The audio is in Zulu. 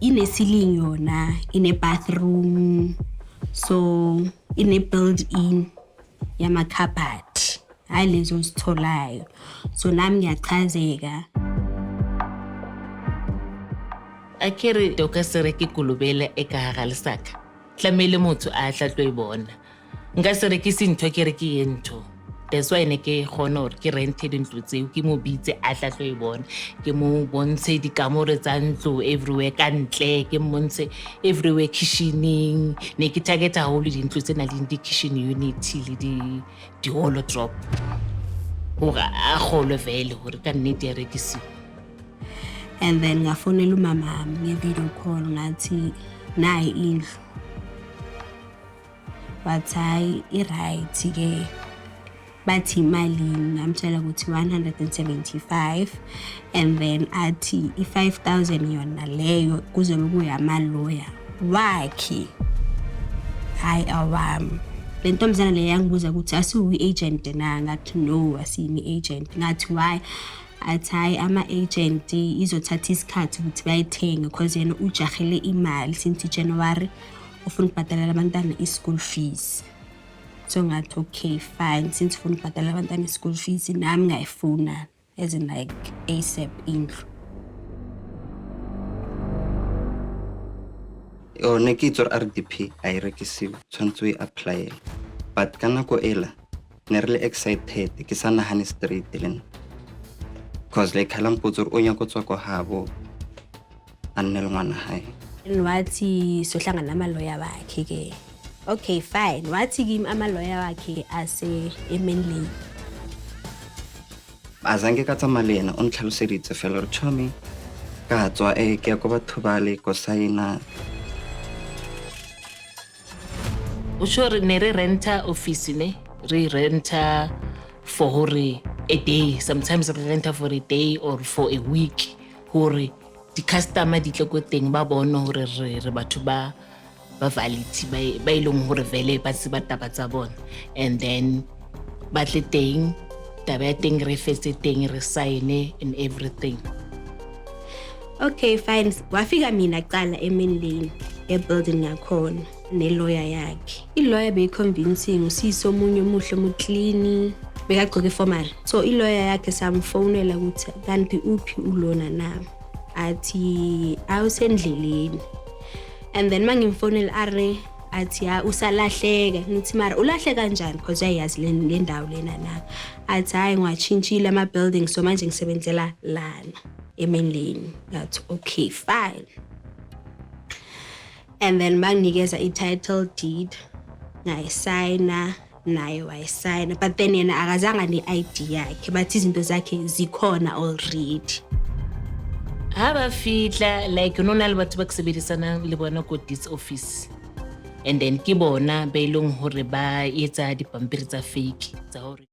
Ine-ceiling yona, ine-bathroom, so ine-built-in yamakhabhathi, hayi lezo ozitholayo. So nami ngiyachazeka. Akere doka sere ke kolobela e ka hara lesaka. Tlamele motho a tla tlo e bona. Nka sere ke sintho ke re ke ento. That's why ne ke gona hore ke rented ntlo tseo ke mo bitse a tla tlo e bona. Ke mo bontshe dikamore tsa ntlo everywhere ka ntle, ke montshe everywhere kitchening. Ne ke targeta haholo dintlo tse nang le di-kitchen unit le di-holo drop. Hore a kgolwe vele hore ka nnete ya rekisiwa. And then ngafonela umama nge-video call ngathi nayi indlu. Wathi hayi i-right-ke. Bathi imali ngamtshela ukuthi 175 and then athi i-5,000 yona leyo kuzobe kuyama-lawyer wakhe, hayi awami. Le ntombazana le yangibuza ukuthi asiwu-agent na, ngathi no asiyimi-agent. Ngathi why? Athi hayi ama-agent izothatha isikhathi ukuthi bayithenge because yena ujahele imali since January ufuna ukubhadalela abantwana i-school fees. So ngathi okay fine, since ufuna ukubhadalela abantwana i-school fees nami ngayifuna as in like ASAP indlu. Ne ke itse RDP a e rekisiwe tshwantse o e apply, but ka nako ela ne re le excited ke sa nahane straight le nna because like halampotso re o nyaka tswa kwa habo a nne le ngwana hae. Wathi sohlangana nama-lawyer wakhe ke. Okay fine, wathi kimi ama-lawyer wakhe ase eManly. Azange ka tsamaya le ena o ntlhaloseditse fela re chomi ka tswa ke ya ko batho ba le ko signa. O sure ne re renta office ne, re renta for hore a day, sometimes re renta for a day or for a week hore di-customer di tle ko teng ba bone hore re batho ba valid ba ileng hore vele ba se ba taba tsa bona, and then ba tle teng taba ya teng re fetse teng re sign and everything. Okay fine, wafika mina qala eManly e-building yakhona ne-lawyer yakhe. I-lawyer beyi-convincing usiso omunye omuhle omuclean, bekagqoke formal. So i-lawyer yakhe samfonela ukuthi kanti uphi ulona nami. Athi awusendleleni. And then mangimfonela athi usalahleka. Ngithi mara ulahle kanjani because uyayazi le ndawo lena na. Athi hayi ngwatshintshile ama-building so manje ngisebenzela lana eManly. Ngathi okay fine. And then banginikeza i-title deed ngayisayina naye wayisayina, but then yena akazanga ne-ID yakhe, but izinto zakhe zikhona already. Haba fitla like nona le batho ba kusebedisana le bona ko this office, and then ke bona ba ileng hore ba etsa dipampiri tsa fake tsa hore